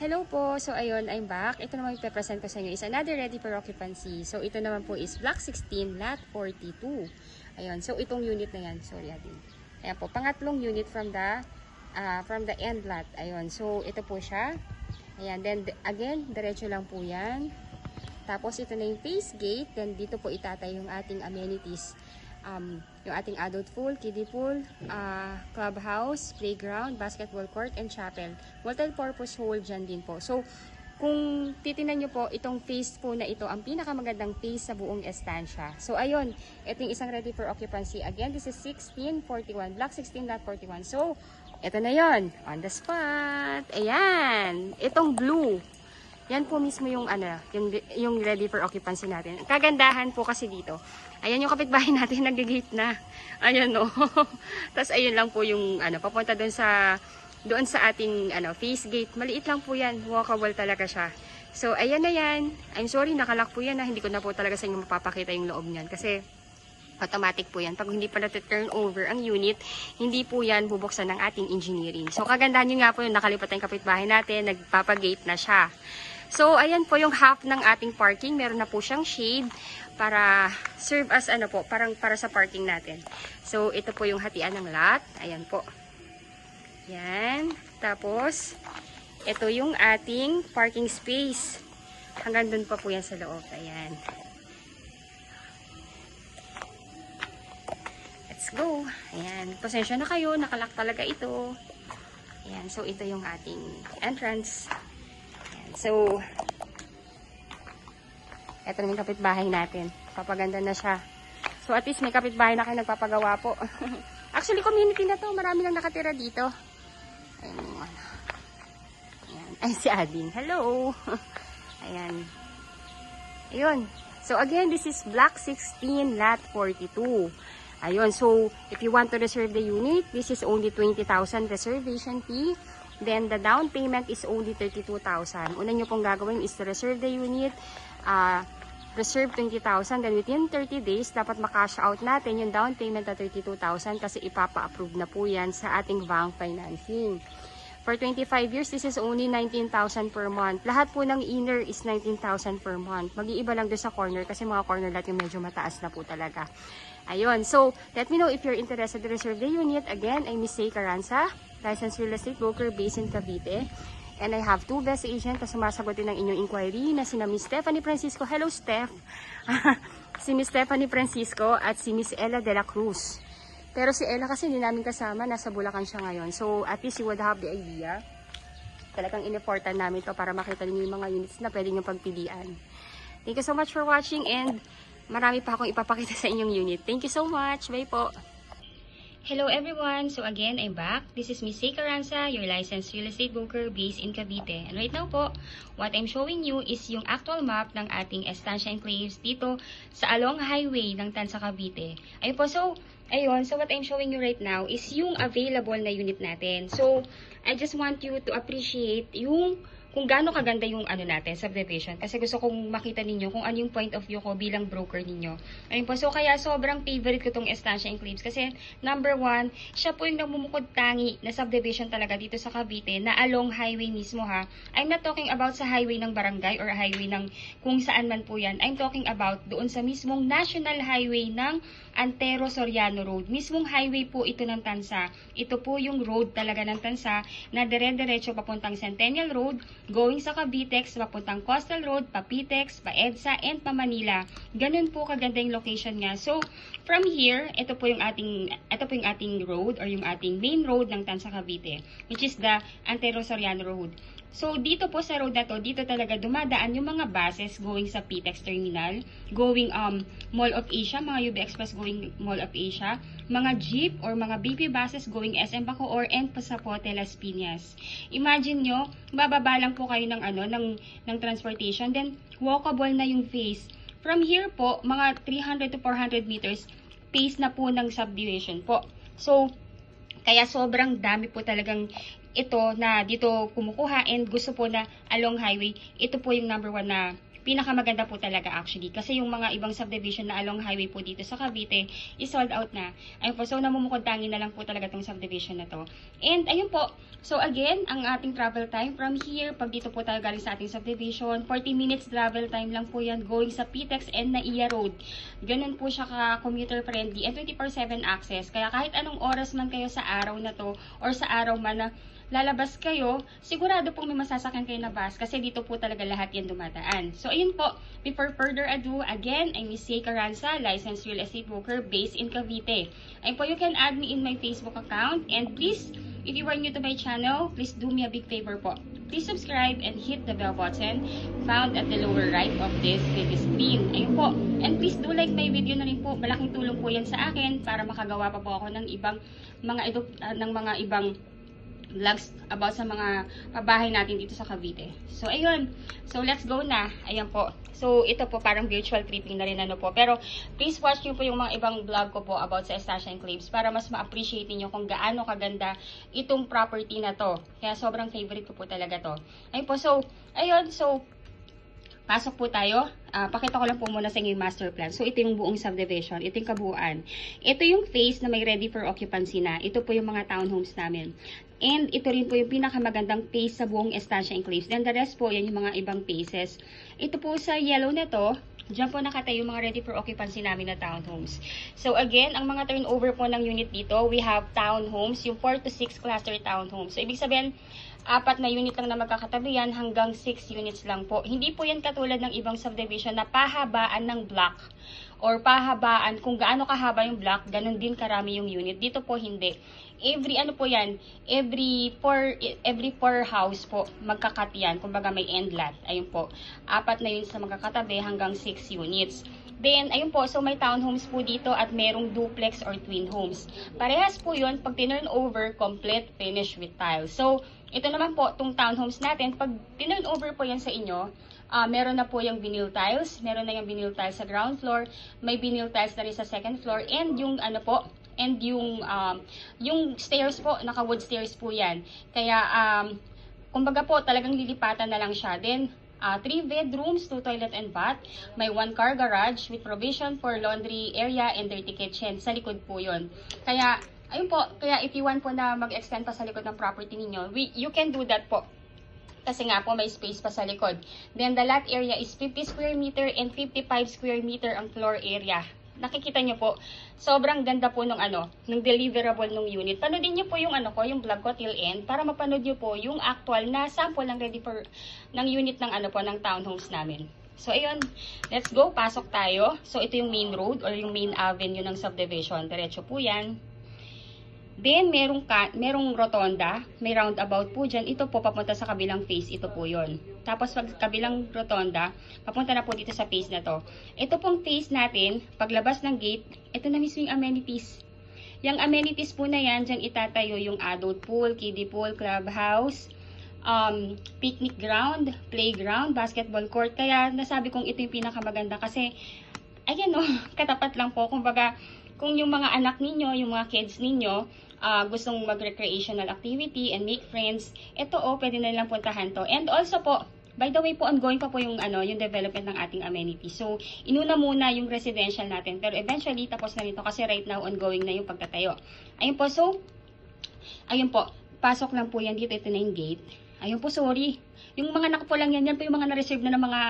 Hello po. So ayun, I'm back. Ito naman ipe-present ko sa inyo is another ready for occupancy. So ito naman po is Block 16, Lot 42. Ayun. So itong unit na yan. Sorry, Adin. Ayan po. Pangatlong unit from the end lot. Ayun. So ito po siya. Ayan. Then again, diretso lang po yan. Tapos ito na yung face gate. Then dito po itatay yung ating amenities. Yung ating adult pool, kiddie pool, clubhouse, playground, basketball court, and chapel. Multi-purpose hall dyan din po. So, kung titingnan nyo po, itong phase po na ito, ang pinakamagandang phase sa buong estancia. So, ayun, ito yung isang ready for occupancy. Again, this is 1641, Block 16, Lot 41. So, ito na yon on the spot. Ayan, itong blue. Yan po mismo yung yung ready for occupancy natin. Kagandahan po kasi dito. Ayan yung kapitbahay natin nag-gate na. Ayan no. Tapos ayun lang po yung papunta doon sa ating face gate. Maliit lang po yan. Walkable talaga siya. So ayan na yan. I'm sorry nakalock po yan hindi ko na po talaga sa inyo mapapakita yung loob niyan kasi automatic po yan. Pag hindi pa na-turn over ang unit, hindi po yan bubuksan ng ating engineering. So kagandahan nyo nga po yung nakalipat yung kapitbahay natin, nagpapagate na siya. So, ayan po yung half ng ating parking. Meron na po siyang shade para serve as parang para sa parking natin. So, ito po yung hatian ng lot. Ayan po. Yan. Tapos, ito yung ating parking space. Hanggang dun pa po yan sa loob. Ayan. Let's go. Ayan. Pasensya na kayo. Nakalock talaga ito. Ayan. So, ito yung ating entrance. So, eto na yung kapitbahay natin. Papaganda na siya. So, at least may kapitbahay na kayo nagpapagawa po. Actually, community na to. Marami lang nakatira dito. Ayan yung Ayan. Ay, si Ading. Hello! Ayan. Ayun. So, again, this is Block 16, Lot 42. Ayun. So, if you want to reserve the unit, this is only 20,000 reservation fee. Then, the down payment is only 32,000. Una nyo pong gagawin is to reserve the unit, reserve 20,000. Then, within 30 days, dapat makash out natin yung down payment na 32,000 kasi ipapa-approve na po yan sa ating bank financing. For 25 years, this is only 19,000 per month. Lahat po ng inner is 19,000 per month. Mag-iiba lang doon sa corner kasi mga corner lot yung medyo mataas na po talaga. Ayun. So, let me know if you're interested to reserve the unit. Again, I'm Miss Say Caranza, licensed real estate broker based in Cavite. And I have two best agents na sumasagutin ng inyong inquiry na sina Miss Stephanie Francisco. Hello, Steph! Si Miss Stephanie Francisco at si Miss Ella de la Cruz. Pero si Ella kasi hindi namin kasama. Nasa Bulacan siya ngayon. So, at least you would have the idea. Talagang in-effortan namin to para makita niyo yung mga units na pwede nyo pagpilian. Thank you so much for watching and marami pa akong ipapakita sa inyong unit. Thank you so much. Bye po! Hello everyone! So again, I'm back. This is Miss Say Caranza, your licensed real estate broker based in Cavite. And right now po, what I'm showing you is yung actual map ng ating Estancia Enclaves dito sa along highway ng Tansa Cavite. Ayun po, so what I'm showing you right now is yung available na unit natin. So, I just want you to appreciate kung gaano kaganda yung natin, subdivision. Kasi gusto kong makita ninyo kung ano yung point of view ko bilang broker ninyo. Ayun po, so kaya sobrang favorite ko tong Estancia Enclaves. Kasi, number one, siya po yung namumukod tangi na subdivision talaga dito sa Cavite na along highway mismo ha. I'm not talking about sa highway ng barangay or highway ng kung saan man po yan. I'm talking about doon sa mismong national highway ng Antero Soriano Road. Mismong highway po ito ng Tansa. Ito po yung road talaga ng Tansa na dire-diretso papuntang Centennial Road, going sa Cavitex, papuntang Coastal Road, Papitex, Paedsa, and Pamanila. Ganun po kaganda yung location niya. So, from here, ito po yung ating road or yung ating main road ng Tansa Cavite, which is the Antero Soriano Road. So, dito po sa road na to, dito talaga dumadaan yung mga buses going sa PTEX Terminal, going Mall of Asia, mga UB Express going Mall of Asia, mga jeep or mga BP buses going SM Bacoor and Pasapote Las Piñas. Imagine nyo, bababa lang po kayo ng transportation, then walkable na yung phase. From here po, mga 300 to 400 meters, phase na po ng subdivision po. So, kaya sobrang dami po talagang ito na dito kumukuha and gusto po na along highway, ito po yung number one na pinakamaganda po talaga actually. Kasi yung mga ibang subdivision na along highway po dito sa Cavite is sold out na. Ayun po, so namumukod-tangi na lang po talaga tong subdivision na to. And ayun po, so again, ang ating travel time from here, pag dito po tayo galing sa ating subdivision, 40 minutes travel time lang po yan going sa PTEX and Naiya Road. Ganun po siya ka-commuter friendly and 24/7 access. Kaya kahit anong oras man kayo sa araw na to or sa araw man na lalabas kayo, sigurado pong may masasakyan kayo na bus kasi dito po talaga lahat yan dumadaan. So, ayun po. Before further ado, again, I'm Miss Yay Caranza, licensed real estate broker based in Cavite. Ayun po, you can add me in my Facebook account and please, if you are new to my channel, please do me a big favor po. Please subscribe and hit the bell button found at the lower right of this video screen. Ayun po. And please do like my video na rin po. Malaking tulong po yan sa akin para makagawa pa po ako ng ibang vlogs about sa mga pabahay natin dito sa Cavite. So, ayun. So, let's go na. Ayan po. So, ito po parang virtual tripping na rin ano po. Pero, please watch nyo po yung mga ibang vlog ko po about sa Estancia Enclaves para mas ma-appreciate niyo kung gaano kaganda itong property na to. Kaya, sobrang favorite ko po talaga to. Ayun po. So, ayun. So, pasok po tayo. Pakita ko lang po muna sa inyo yung master plan. So, ito yung buong subdivision. Ito yung kabuuan. Ito yung phase na may ready for occupancy na. Ito po yung mga townhomes namin. And ito rin po yung pinakamagandang phase sa buong Estancia Enclaves. Then the rest po, yan yung mga ibang phases. Ito po sa yellow na to, dyan po nakatayo yung mga ready for occupancy namin na townhomes. So again, ang mga turnover po ng unit dito, we have townhomes, yung 4 to 6 cluster townhomes. So ibig sabihin, 4 na unit lang na magkakatabi yan hanggang 6 units lang po. Hindi po yan katulad ng ibang subdivision na pahabaan ng block or pahabaan kung gaano kahaba yung block, ganun din karami yung unit. Dito po hindi. Every ano po yan, every 4 house po magkakat yan. Kumbaga may end lot. Ayun po. 4 na units na magkakatabi hanggang 6 units. Then, ayun po, so may townhomes po dito at merong duplex or twin homes. Parehas po yun, pag tinurn over, complete, finish with tiles. So, ito naman po, itong townhomes natin, pag tinurn over po yan sa inyo, meron na po yung vinyl tiles, meron na yung vinyl tiles sa ground floor, may vinyl tiles na rin sa second floor, and yung ano po, and yung stairs po, naka-wood stairs po yan. Kaya, kumbaga po, talagang lilipatan na lang siya. Then, 3 bedrooms, 2 toilet and bath. May 1 car garage with provision for laundry area and dirty kitchen. Sa likod po yun. Kaya, ayun po, kaya if you want po na mag-extend pa sa likod ng property ninyo, you can do that po. Kasi nga po may space pa sa likod. Then the lot area is 50 square meter and 55 square meter ang floor area. Nakikita nyo po, sobrang ganda po nung deliverable nung unit. Panoodin nyo po yung yung vlog ko till end para mapanood nyo po yung actual na sample ng ready for ng unit ng ng townhomes namin. So ayun, let's go, pasok tayo. So ito yung main road or yung main avenue ng subdivision. Diretso po 'yan. Then, merong rotonda, may roundabout po dyan. Ito po, papunta sa kabilang phase. Ito po yon. Tapos, pag kabilang rotonda, papunta na po dito sa phase na to. Ito pong phase natin, paglabas ng gate, ito na mismo yung amenities. Yung amenities po na yan, dyan itatayo yung adult pool, kiddie pool, clubhouse, picnic ground, playground, basketball court. Kaya, nasabi kong ito yung pinakamaganda kasi, ayan o, katapat lang po. Kumbaga, kung yung mga anak ninyo, yung mga kids ninyo, gustong mag-recreational activity and make friends, ito pwede na nilang puntahan to. And also po, by the way po, ongoing pa po yung, yung development ng ating amenities. So, inuna muna yung residential natin. Pero eventually, tapos na nito kasi right now, ongoing na yung pagtatayo. Ayun po, so, ayun po, pasok lang po yan dito. Ito na yung gate. Ayun po, sorry. Yung mga nakapo lang yan po yung mga na-reserve na ng mga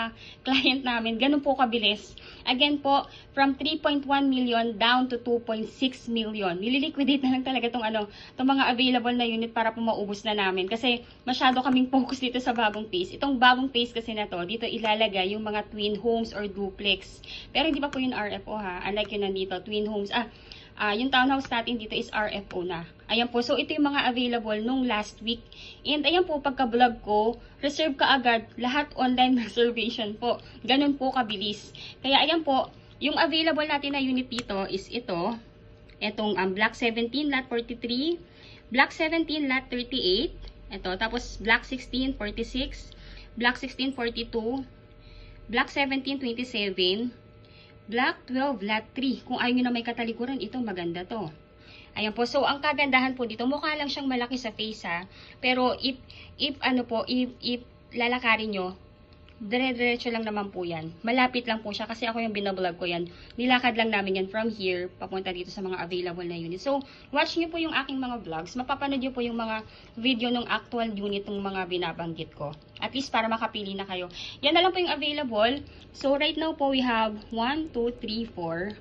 client namin. Ganun po kabilis. Again po, from 3.1 million down to 2.6 million. Nililiquidate na lang talaga itong mga available na unit para po maubos na namin. Kasi masyado kaming focus dito sa bagong phase. Itong bagong phase kasi na to, dito ilalagay yung mga twin homes or duplex. Pero hindi pa po yung RFO ha. Unlike yun nandito, twin homes. Yung townhouse natin dito is RFO na. Ayan po. So, ito yung mga available nung last week. And ayan po, pagka-vlog ko, reserve ka agad. Lahat online reservation po. Ganun po kabilis. Kaya ayan po, yung available natin na unit dito is ito. Itong Block 17, Lot 43. Block 17, Lot 38. Ito. Tapos, Block 16, 46. Block 16, 42. Block 17, 27. Block 12, Lot 3. Kung ayaw nyo na may katalikuran, ito maganda to. Ayan po. So, ang kagandahan po dito, mukha lang siyang malaki sa face ha. Pero, if lalakarin nyo, dire-diretso lang naman po yan. Malapit lang po siya kasi ako yung binablog ko yan. Nilakad lang namin yan from here, papunta dito sa mga available na unit. So, watch nyo po yung aking mga vlogs. Mapapanood nyo po yung mga video ng actual unit ng mga binabanggit ko. At least para makapili na kayo. Yan na lang po yung available. So, right now po we have 1, 2, 3, 4,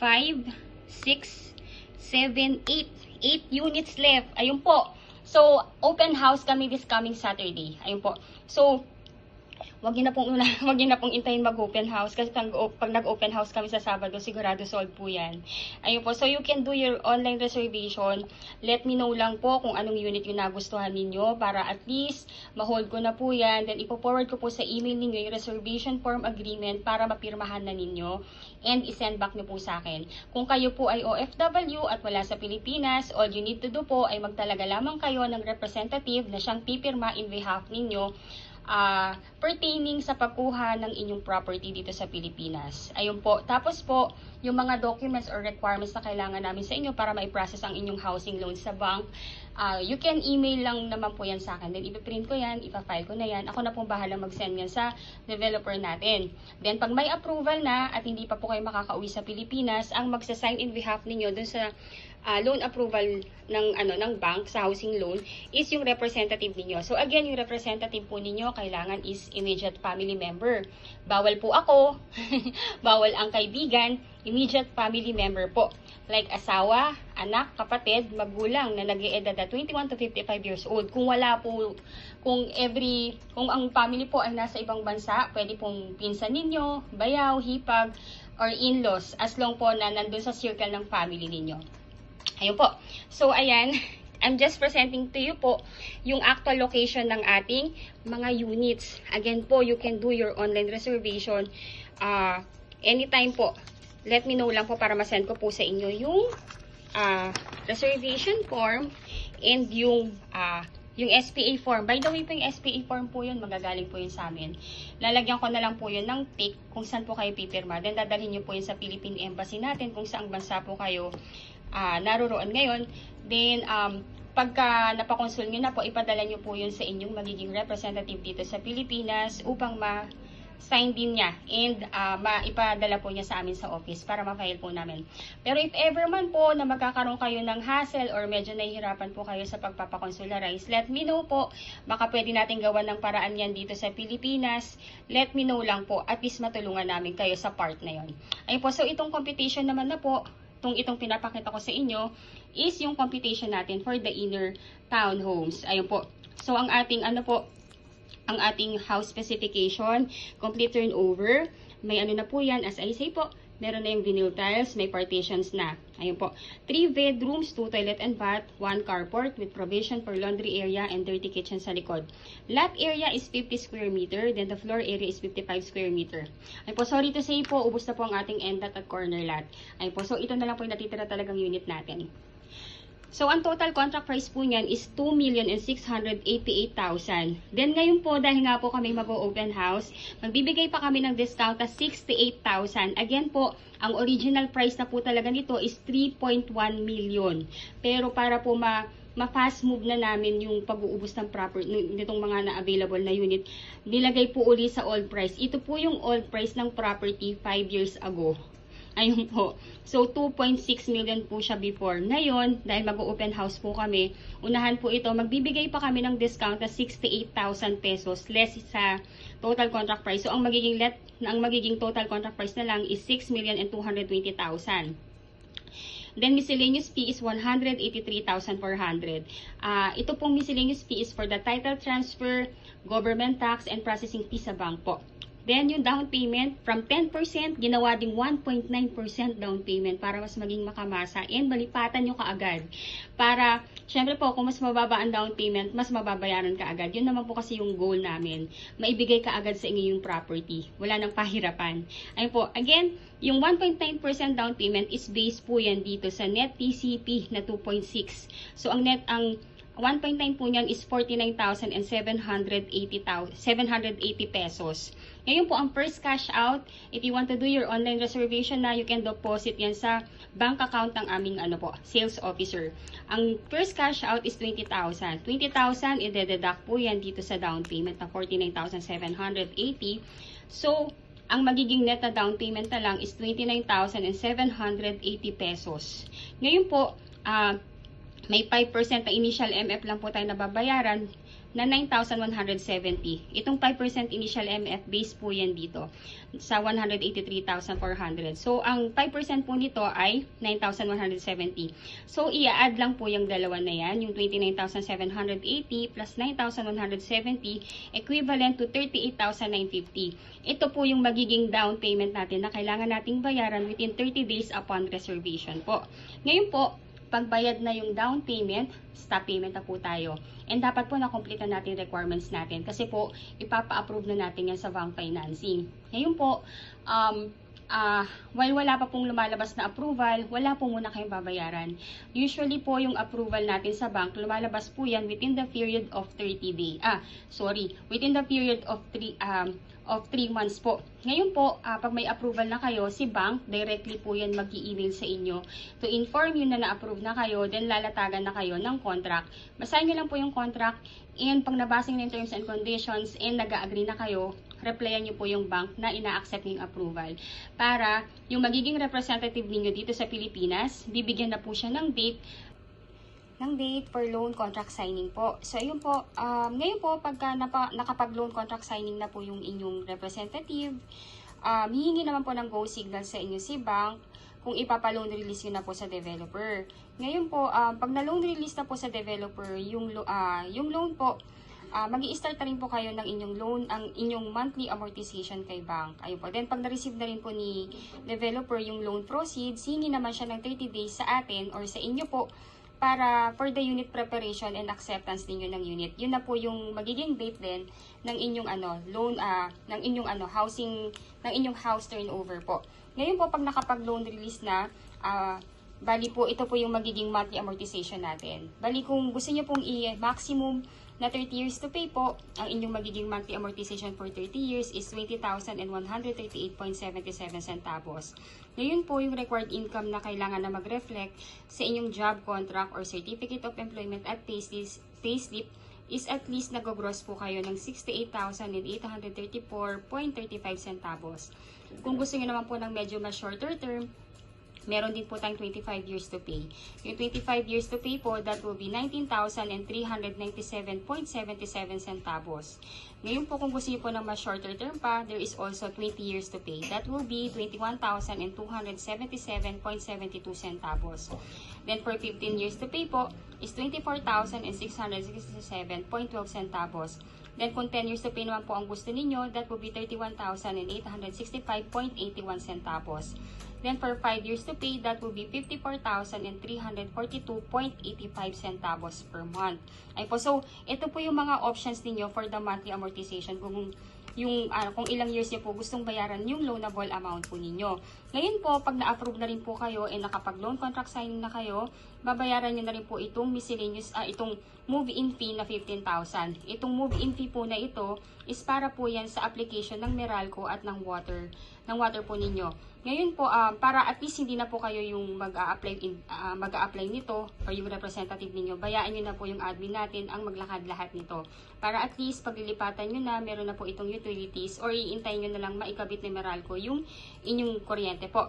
5, 6, 7, 8. 8 units left. Ayun po. So, open house kami this coming Saturday. Ayun po. So, wag niyo na pong intayin mag-open house kasi pag nag-open house kami sa Sabado, sigurado sold po yan. Ayun po, so you can do your online reservation. Let me know lang po kung anong unit yung nagustuhan ninyo para at least ma-hold ko na po yan. Then ipo-forward ko po sa email ninyo yung reservation form agreement para mapirmahan na ninyo and isend back nyo po sa akin. Kung kayo po ay OFW at wala sa Pilipinas, all you need to do po ay magtalaga lamang kayo ng representative na siyang pipirma in behalf ninyo pertaining sa pagkuha ng inyong property dito sa Pilipinas. Ayun po. Tapos po, yung mga documents or requirements na kailangan namin sa inyo para ma-process ang inyong housing loan sa bank, you can email lang naman po yan sa akin. Then, ipiprint ko yan, ipafile ko na yan. Ako na pong bahala mag-send yan sa developer natin. Then, pag may approval na at hindi pa po kayo makakauwi sa Pilipinas, ang magsasign in behalf ninyo dun sa loan approval ng bank sa housing loan is yung representative ninyo. So again, yung representative po ninyo kailangan is immediate family member. Bawal po ako, bawal ang kaibigan, immediate family member po. Like asawa, anak, kapatid, magulang na nag-i-edad na 21 to 55 years old. Kung wala po, kung ang family po ay nasa ibang bansa, pwede pong pinsan ninyo, bayaw, hipag, or in-laws as long po na nandun sa circle ng family ninyo. Ayun po. So, ayan. I'm just presenting to you po yung actual location ng ating mga units. Again po, you can do your online reservation anytime po. Let me know lang po para masend ko po sa inyo yung reservation form and yung SPA form. By the way po, yung SPA form po yun, magagaling po yun sa amin. Lalagyan ko na lang po yun ng tick kung saan po kayo pipirma. Then, dadalhin nyo po yun sa Philippine Embassy natin kung saang bansa po kayo naroon ngayon. Then, pagka napakonsul nyo na po, ipadala nyo po yun sa inyong magiging representative dito sa Pilipinas upang ma-sign din niya and maipadala po niya sa amin sa office para ma-file po namin. Pero if ever man po na magkakaroon kayo ng hassle or medyo nahihirapan po kayo sa pagpapakonsularize, let me know po. Baka pwede natin gawan ng paraan yan dito sa Pilipinas. Let me know lang po. At least matulungan namin kayo sa part na yon. Ayun po, so itong computation naman na po, itong pinapakita ko sa inyo is yung computation natin for the inner townhomes. Ayun po. So, ang ating ang ating house specification, complete turnover, may na po yan, as I say po, meron na yung vinyl tiles, may partitions na. Ayun po. 3 bedrooms, 2 toilet and bath, 1 carport with provision for laundry area and dirty kitchen sa likod. Lot area is 50 square meter, then the floor area is 55 square meter. Ayun po, sorry to say po, ubos na po ang ating end lot at corner lot. Ayun po, so ito na lang po yung natitira talagang unit natin. So, ang total contract price po niyan is 2,688,000. Then, ngayon po, dahil nga po kami mag-open house, magbibigay pa kami ng discount na 68,000. Again po, ang original price na po talaga nito is 3.1 million. Pero para po ma-fast move na namin yung pag-uubos ng property nitong mga na-available na unit, nilagay po uli sa old price. Ito po yung old price ng property 5 years ago. Ayun po. So, 2.6 million po siya before. Ngayon, dahil mag-open house po kami, unahan po ito, magbibigay pa kami ng discount na 68,000 pesos less sa total contract price. So, ang magiging total contract price na lang is 6,220,000. Then, miscellaneous fee is 183,400. Ito pong miscellaneous fee is for the title transfer, government tax, and processing fee sa bank po. Then, yung down payment, from 10%, ginawa ding 1.9% down payment para mas maging makamasa and malipatan nyo kaagad. Para, syempre po, kung mas mababa ang down payment, mas mababayaran ka agad. Yun naman po kasi yung goal namin. Maibigay ka agad sa inyo yung property. Wala nang pahirapan. Ayun po, again, yung 1.9% down payment is based po yan dito sa net TCP na 2.6. So, ang 1.9 po niyan is 49,780 pesos. Ngayon po, ang first cash out, if you want to do your online reservation na, you can deposit yan sa bank account ng aming sales officer. Ang first cash out is 20,000. 20,000, ide-deduct po yan dito sa down payment na 49,780. So, ang magiging net na down payment na lang is 29,780 pesos. Ngayon po, may 5% na initial MF lang po tayo nababayaran na 9,170. Itong 5% initial MF base po yan dito sa 183,400. So, ang 5% po nito ay 9,170. So, i-add lang po yung dalawa na yan, yung 29,780 plus 9,170 equivalent to 38,950. Ito po yung magiging down payment natin na kailangan nating bayaran within 30 days upon reservation po. Ngayon po, pagbayad na yung down payment, stop payment na po tayo. And dapat po na-complete na natin requirements natin kasi po, ipapa-approve na natin yan sa bank financing. Ngayon po, while wala pa pong lumalabas na approval, wala po muna kayong babayaran. Usually po, yung approval natin sa bank, lumalabas po yan within the period of 30 days. Within the period of 3 months po. Ngayon po, pag may approval na kayo, si bank, directly po yan mag-i-email sa inyo to inform you na na-approve na kayo, then lalatagan na kayo ng contract. Basahin nyo lang po yung contract, and pag nabasing na yung terms and conditions, and nag-agree na kayo, replyan nyo po yung bank na ina-accept yung approval. Para yung magiging representative ninyo dito sa Pilipinas, bibigyan na po siya ng date for loan contract signing po. So, ayun po. Ngayon po, pagka nakapag-loan contract signing na po yung inyong representative, hihingi naman po ng go signal sa inyo si bank kung ipapa-loan release yun na po sa developer. Ngayon po, pag na-loan release na po sa developer, yung loan po, mag-i-start na rin po kayo ng inyong loan, ang inyong monthly amortization kay bank. Ayun po. Then, pag na-receive na rin po ni developer yung loan proceeds, hingi naman siya ng 30 days sa atin or sa inyo po para for the unit preparation and acceptance ninyo ng unit. Yun na po yung magiging date din ng inyong loan ng inyong housing, ng inyong house turnover po. Ngayon po, pag nakapag-loan release na, bali po ito po yung magiging monthly amortization natin. Bali kung gusto niyo pong i-maximum na 30 years to pay po, ang inyong magiging monthly amortization for 30 years is 20,138.77 centavos. Ngayon po yung required income na kailangan na mag-reflect sa inyong job contract or certificate of employment at payslip is at least nag-gross po kayo ng 68,834.35 centavos. Kung gusto niyo naman po ng medyo mas shorter term, meron din po tayong 25 years to pay. Yung 25 years to pay po, that will be 19,397.77 centavos. Ngayon po, kung gusto niyo po ng mas shorter term pa, there is also 20 years to pay. That will be 21,277.72 centavos. Then, for 15 years to pay po, is 24,667.12 centavos. Then, kung 10 years to pay naman po ang gusto ninyo, that will be 31,865.81 centavos. Then, for 5 years to pay, that will be 54,342.85 centavos per month. Ay po, so, ito po yung mga options ninyo for the monthly amortization kung ilang years niyo po gustong bayaran yung loanable amount po ninyo. Ngayon po, pag na-approve na rin po kayo and nakapag-loan contract signing na kayo, babayaran niyo na rin po itong miscellaneous, itong move-in fee na 15,000. Itong move-in fee po na ito is para po yan sa application ng Meralco at ng water po ninyo. Ngayon po, para at least hindi na po kayo yung mag-a-apply nito or yung representative ninyo, bayaan nyo na po yung admin natin ang maglakad lahat nito. Para at least paglilipatan nyo na, meron na po itong utilities or iintayin nyo na lang maikabit ni Meralco yung inyong kuryente po.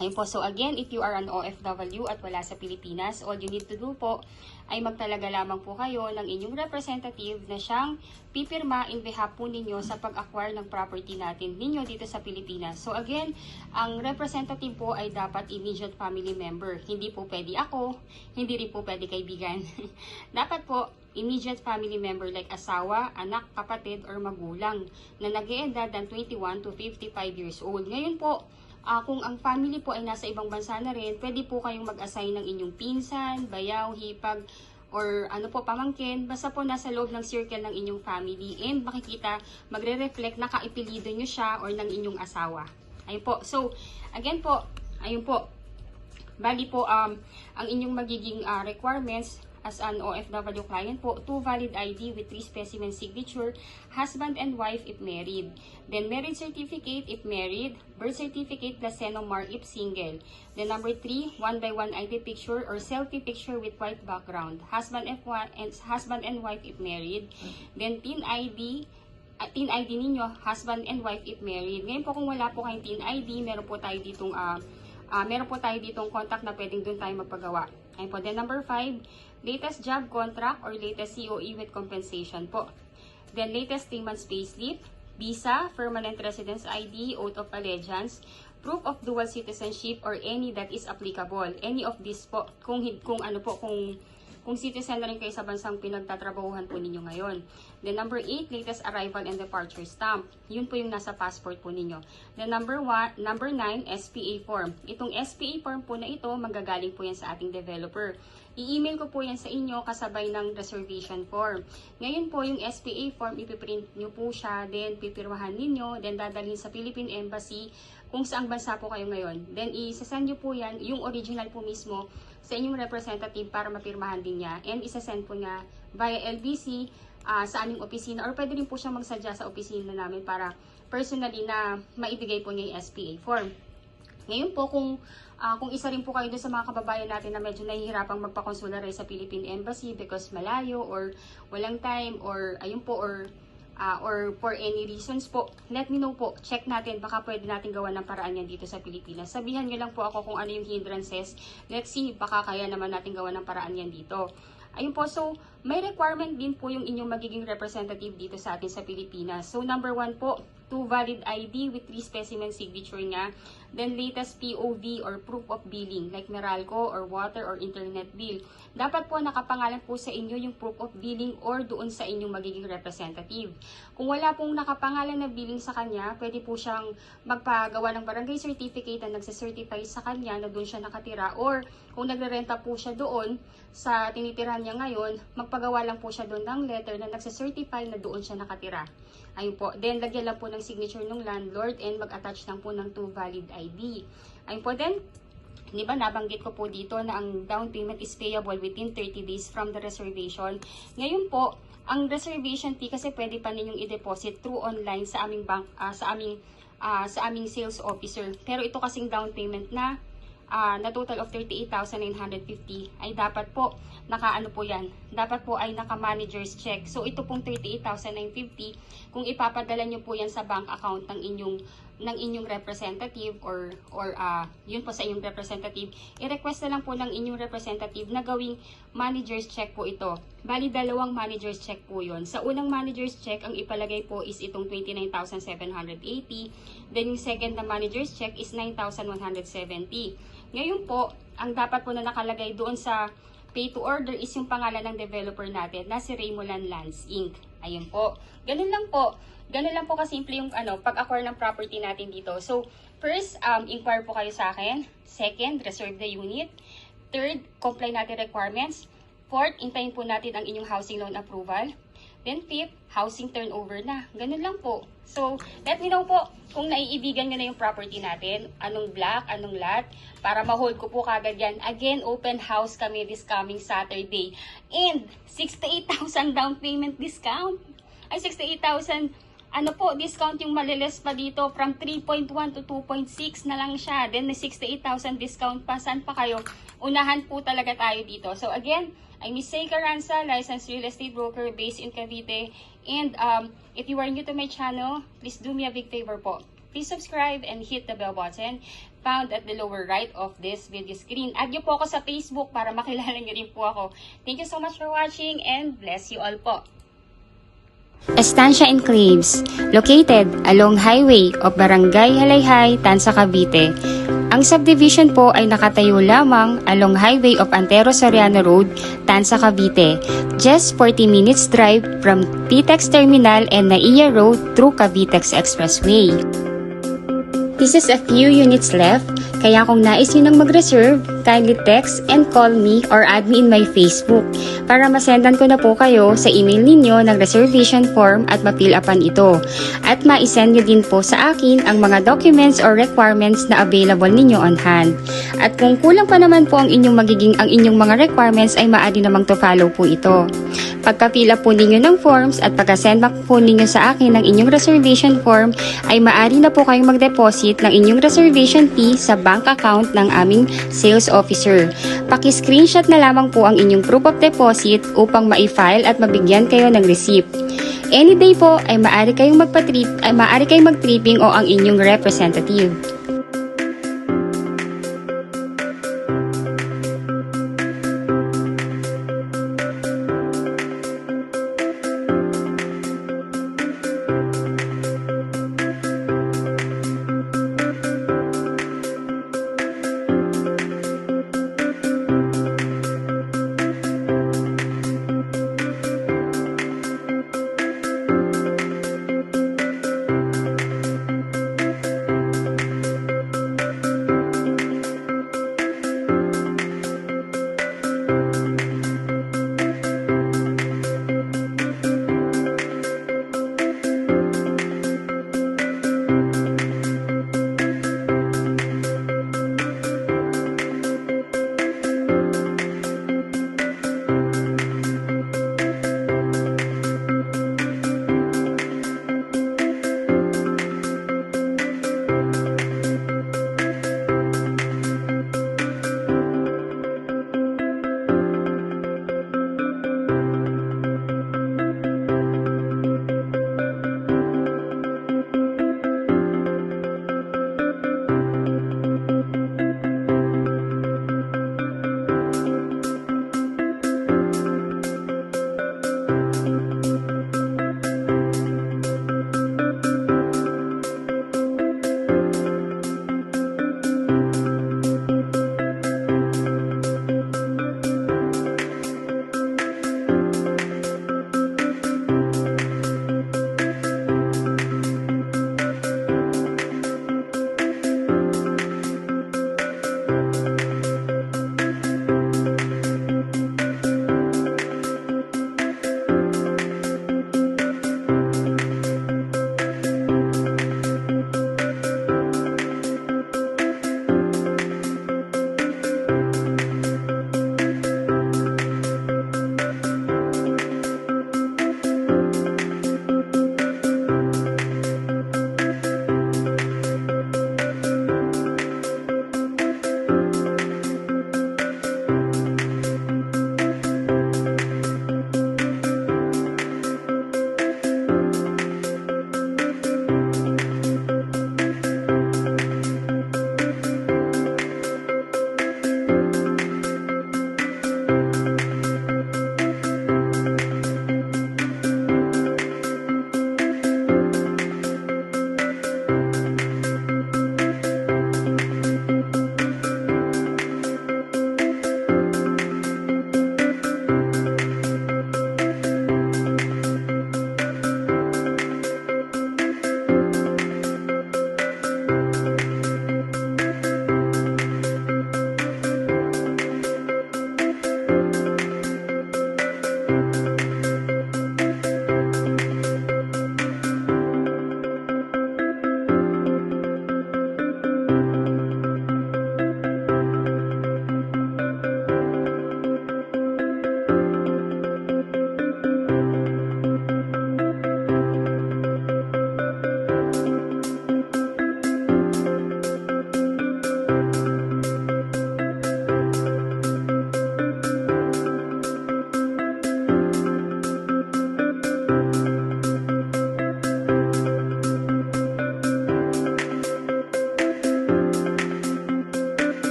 Ayun po, so again, if you are an OFW at wala sa Pilipinas, all you need to do po ay magtalaga lamang po kayo ng inyong representative na siyang pipirma in behalf po ninyo sa pag-acquire ng property natin ninyo dito sa Pilipinas. So again, ang representative po ay dapat immediate family member. Hindi po pwede ako, hindi rin po pwede kaibigan. Dapat po immediate family member like asawa, anak, kapatid, or magulang na nag-eedad ng 21 to 55 years old. Ngayon po, kung ang family po ay nasa ibang bansa na rin, pwede po kayong mag-assign ng inyong pinsan, bayaw, hipag, or pamangkin, basta po nasa loob ng circle ng inyong family and makikita, magre-reflect na kaipilido nyo siya or ng inyong asawa. Ayun po. So, again po, ayun po, bali po, ang inyong magiging requirements, as an OFW client po, 2 valid ID with 3 specimen signature, husband and wife if married. Then marriage certificate if married, birth certificate plus Senomar if single. Then number 3, 1x1 ID picture or selfie picture with white background, husband and wife if married. Then TIN ID ninyo, husband and wife if married. Ngayon po kung wala po kayong TIN ID, meron po tayo ditong contact na pwedeng doon tayo magpagawa. Ayun po. Then number 5, latest job contract or latest COE with compensation po. Then latest 3 months payslip, visa, permanent residence ID, oath of allegiance, proof of dual citizenship or any that is applicable. Any of this po, kung citizen na rin kayo sa bansang pinagtatrabahuhan po ninyo ngayon. Then number 8, latest arrival and departure stamp. Yun po yung nasa passport po ninyo. Then number 9, SPA form. Itong SPA form po na ito, manggagaling po yan sa ating developer. I-email ko po yan sa inyo kasabay ng reservation form. Ngayon po yung SPA form, ipiprint nyo po siya, then pipirmahan ninyo, then dadalhin sa Philippine Embassy kung saang bansa po kayo ngayon. Then isasend nyo po yan, yung original po mismo, sa inyong representative para mapirmahan din niya. And isasend po niya via LBC sa aming opisina, or pwede rin po siya magsadya sa opisina namin para personally na maibigay po niya yung SPA form. Ngayon po, kung isa rin po kayo doon sa mga kababayan natin na medyo nahihirapang magpa-consular sa Philippine Embassy because malayo or walang time or ayun po or for any reasons po, let me know po. Check natin, baka pwede natin gawa ng paraan yan dito sa Pilipinas. Sabihan nyo lang po ako kung ano yung hindrances. Let's see, baka kaya naman natin gawa ng paraan yan dito. Ayun po, so may requirement din po yung inyong magiging representative dito sa atin sa Pilipinas. So number 1 po, 2 valid ID with 3 specimen signature niya. Then latest POV or proof of billing like Meralco or water or internet bill. Dapat po nakapangalan po sa inyo yung proof of billing or doon sa inyong magiging representative. Kung wala pong nakapangalan na billing sa kanya, pwede po siyang magpagawa ng barangay certificate na nagsacertify sa kanya na doon siya nakatira, or kung nagre-renta po siya doon sa tinitirahan niya ngayon, magpagawa lang po siya doon ng letter na nagsacertify na doon siya nakatira. Ayun po. Then, lagyan lang po ng signature ng landlord and mag-attach lang po ng 2 valid ID. Ayun po. Then, di ba nabanggit ko po dito na ang down payment is payable within 30 days from the reservation. Ngayon po, ang reservation fee kasi pwede pa ninyong i-deposit through online sa aming bank, sa aming sales officer. Pero ito kasing down payment na total of 38,950 ay dapat po naka-ano po yan, dapat po ay naka-manager's check. So ito pong 38,950, kung ipapadala nyo po yan sa bank account ng inyong representative or yun po sa inyong representative, i-request na lang po ng inyong representative na gawing manager's check po ito. Bali, 2 manager's check po yun. Sa unang manager's check, ang ipalagay po is itong 29,780. Then yung second na manager's check is 9,170. Ngayon po, ang dapat po na nakalagay doon sa pay to order is yung pangalan ng developer natin na si Raymolan Lands Inc. Ayun po. Ganun lang po. Ganun lang po kasimple yung pag-acquire ng property natin dito. So, first, inquire po kayo sa akin. Second, reserve the unit. Third, comply natin requirements. Fourth, intayin po natin ang inyong housing loan approval. Then fifth, housing turnover na. Ganun lang po. So, let me know po kung naiibigan nyo na yung property natin. Anong block, anong lot. Para ma-hold ko po kagad yan. Again, open house kami this coming Saturday. And 68,000 down payment discount. Ay, 68,000 discount yung maliles pa dito. From 3.1 to 2.6 na lang siya. Then, may 68,000 discount pa. Saan pa kayo? Unahan po talaga tayo dito. So, again, I'm Miss Say Carranza, licensed real estate broker based in Cavite. And if you are new to my channel, please do me a big favor po. Please subscribe and hit the bell button found at the lower right of this video screen. Add nyo po ako sa Facebook para makilala nyo rin po ako. Thank you so much for watching and bless you all po. Estancia Enclaves, located along highway of Barangay Halayhay, Tanza, Cavite. Ang subdivision po ay nakatayo lamang along highway of Antero Soriano Road, Tanza, Cavite. Just 40 minutes drive from PTEX Terminal and Naiya Road through Cavitex Expressway. This is a few units left Kaya kung nais nyo nang mag-reserve, kindly text and call me or add me in my Facebook para masendan ko na po kayo sa email ninyo ng reservation form at ma-fill upan ito. At ma-send nyo din po sa akin ang mga documents or requirements na available ninyo on hand. At kung kulang pa naman po ang inyong mga requirements ay maaari namang to follow po ito. Pagka-fill up po ninyo ng forms at pagka-send back po ninyo sa akin ng inyong reservation form ay maaari na po kayong mag-deposit ng inyong reservation fee sa bank account ng aming sales officer. Paki-screenshot na lamang po ang inyong proof of deposit upang ma-file at mabigyan kayo ng receipt. Any day po ay maaari kayong mag-tripping o ang inyong representative.